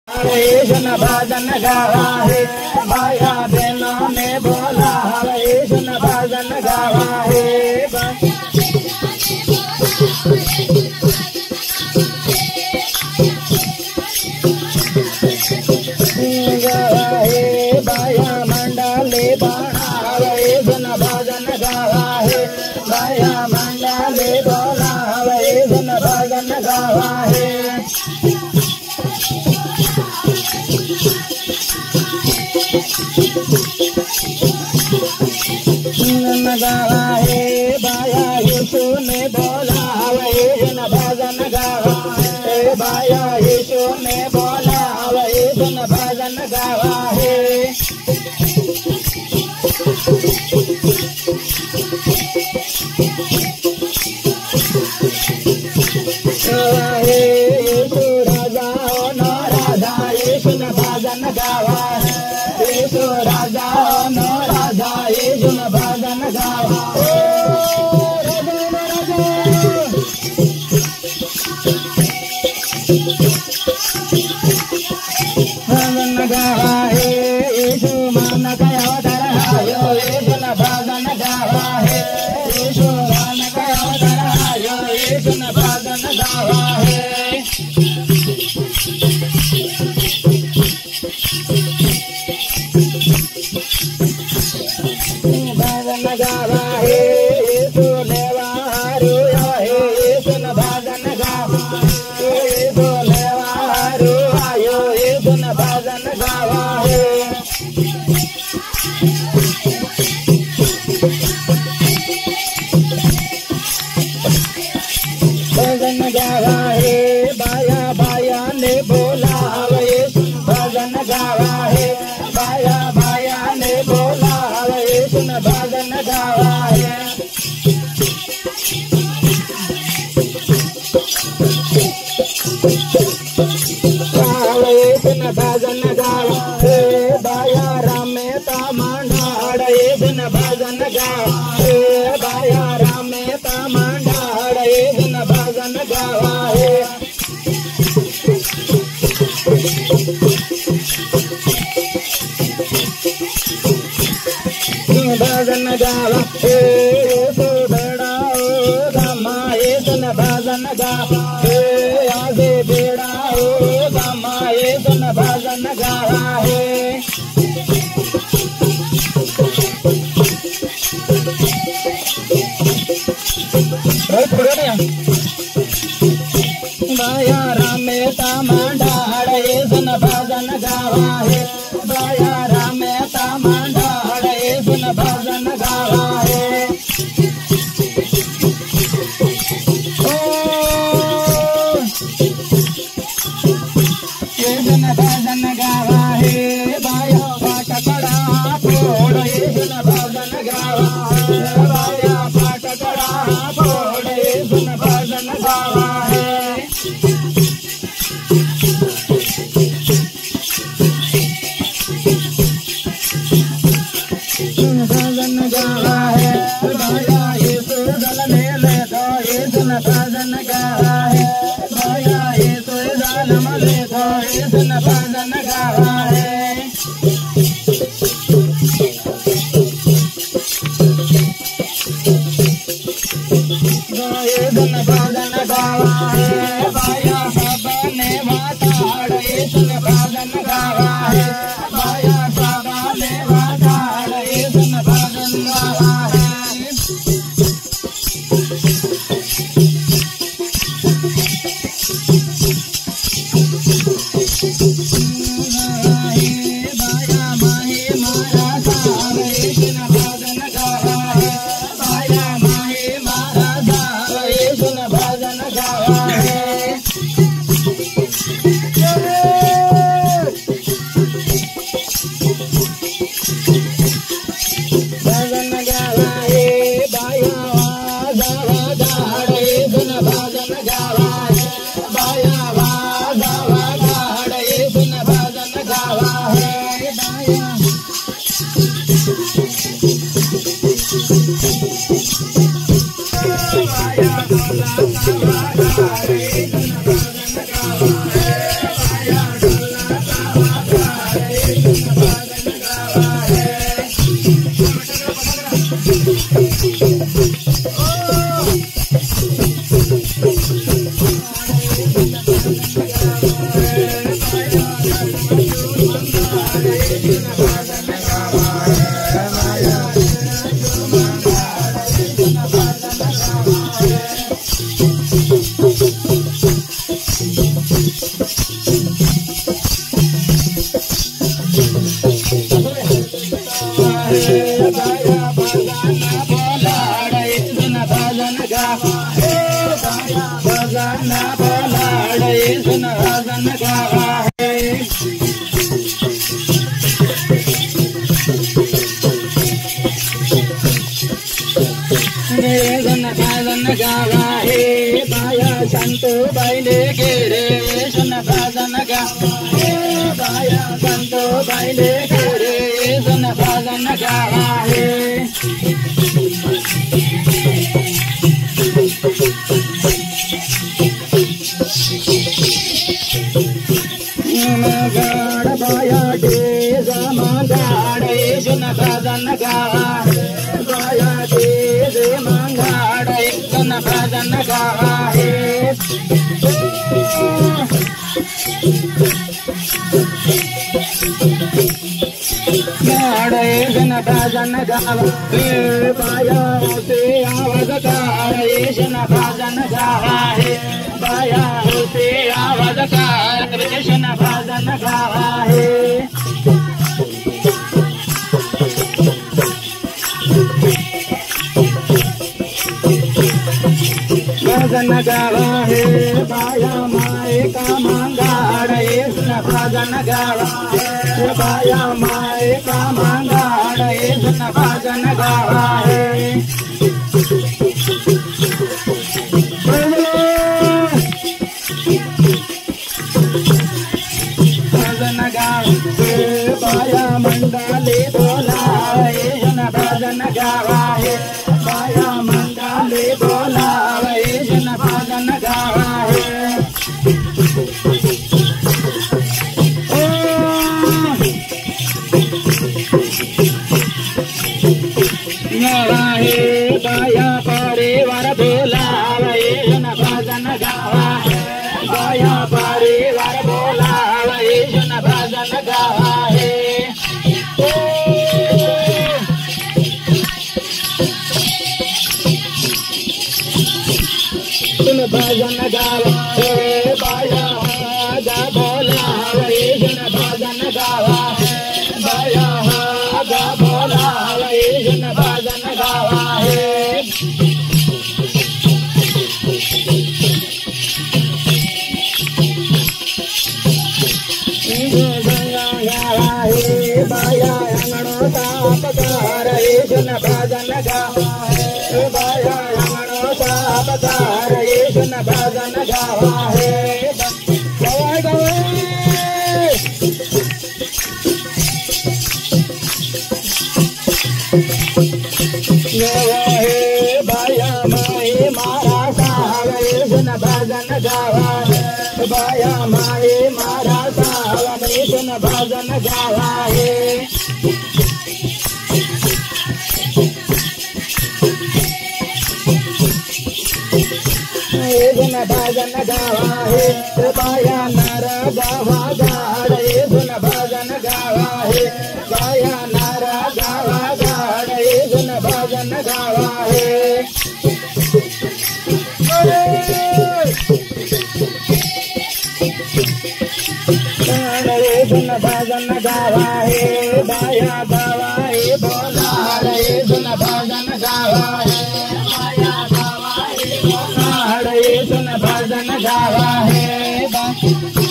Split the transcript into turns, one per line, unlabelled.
कृष्ण भजन गावा है भाया बहनों ने बोला कृष्ण भजन गावा है भाया मंडले बना कृष्ण भजन गावा है भाया मंडले बोला कृष्ण भजन गावा है गावा है भाया यीशु ने बोला कृष्ण भजन गावा है भाया यीशु ने बोला कृष्ण भजन गावा है यीशु राजा नो राजा कृष्ण भजन गावा है यीशु राजा नो राजा कृष्ण भजन गावा भजन गावा है यीशु मान का अवतार आयो कृष्ण भजन गावा है यीशु मान का अवतार आयो कृष्ण भजन गावा है भजन गावा है यीशु लेवा हारू है कृष्ण भजन गावा यीशु लेवा हारू आयो कृष्ण भजन गावा है भजन गावा है बाया बाया ने बोला कृष्ण भजन गावा है बाया बाया ने बोला कृष्ण भजन गावा है कृष्ण भजन गावा है बाया रामे ता मांडा कृष्ण भजन गावा है बाया रामे ता मांडा कृष्ण भजन गावा है भजन गावा है यीशु बेड़ा ओ गामा कृष्ण भजन गावा है आगे बेड़ा ओ गामा कृष्ण भजन गावा है बाया रामे ता मांडा कृष्ण भजन गावा है बाया रामे ता मांडा कृष्ण भजन गावा है कृष्ण भजन गावा है बाया पाट कड़ा फोड़ कृष्ण भजन गावा है बाया पाट कड़ा फोड़ कृष्ण भजन गावा है भजन गावा है बाया यीशु दल में ले दो कृष्ण भजन गावा है बाया यीशु दल में ले दो कृष्ण भजन गावा है कृष्ण भजन गावा है बाया सबने माता कृष्ण भजन गावा है बाया सबने माता कृष्ण भजन गावा है बाया माही मारा सार कृष्ण भजन गावा है बाया माही मारा सार कृष्ण भजन गावा है संतो बैले गेरे सुन भजन गावा हे बाया संतो बैले गेरे सुन भजन गावा हे गाड़ बाया डे जमागाड़े सुन भजन गावा बाया डे जमागाड़े सुन भजन गावा हे गाड़े सुन भजन गावा हे बाया से आवाज गाड़े सुन भजन गावा हे बाया से आवाज गाड़े सुन भजन गावा हे भजन गावा हे बाया माए का मांगाड़े सुन भजन गावा हे बाया माए का मांगाड़े सुन भजन गावा हे भजन गावा हे बाया मंडले बोलाए सुन भजन गावा हे बाया मंडले बोलाए सुन भजन गावा हे गावा हे बाया परिवार बोलाए सुन भजन गावा हे बाया परिवार बोलाए सुन भजन गावा हे सुन भजन गावा हे बाया गा बोलाए सुन भजन गावा हे बाया गा बोलाए सुन भजन गावा हे बाया अंगणो ताप तारे सुन भजन गावा हे बाया अंगणो ताप तारे सुन भजन गावा हे गवाय गवाय गावा हे बाया माए मारा सावे सुन भजन गावा हे बाया माए मारा सावे सुन भजन गावा हे सुन भजन गावा हे बाया नर गावा गाड़े सुन भजन गावा हे बाया नर गावा गाड़े सुन भजन गावा हे सुन भजन गावा हे बाया गावा हे बोला रे सुन भजन गावा हे बाया गावा हे बोला रे सुन भजन गावा हे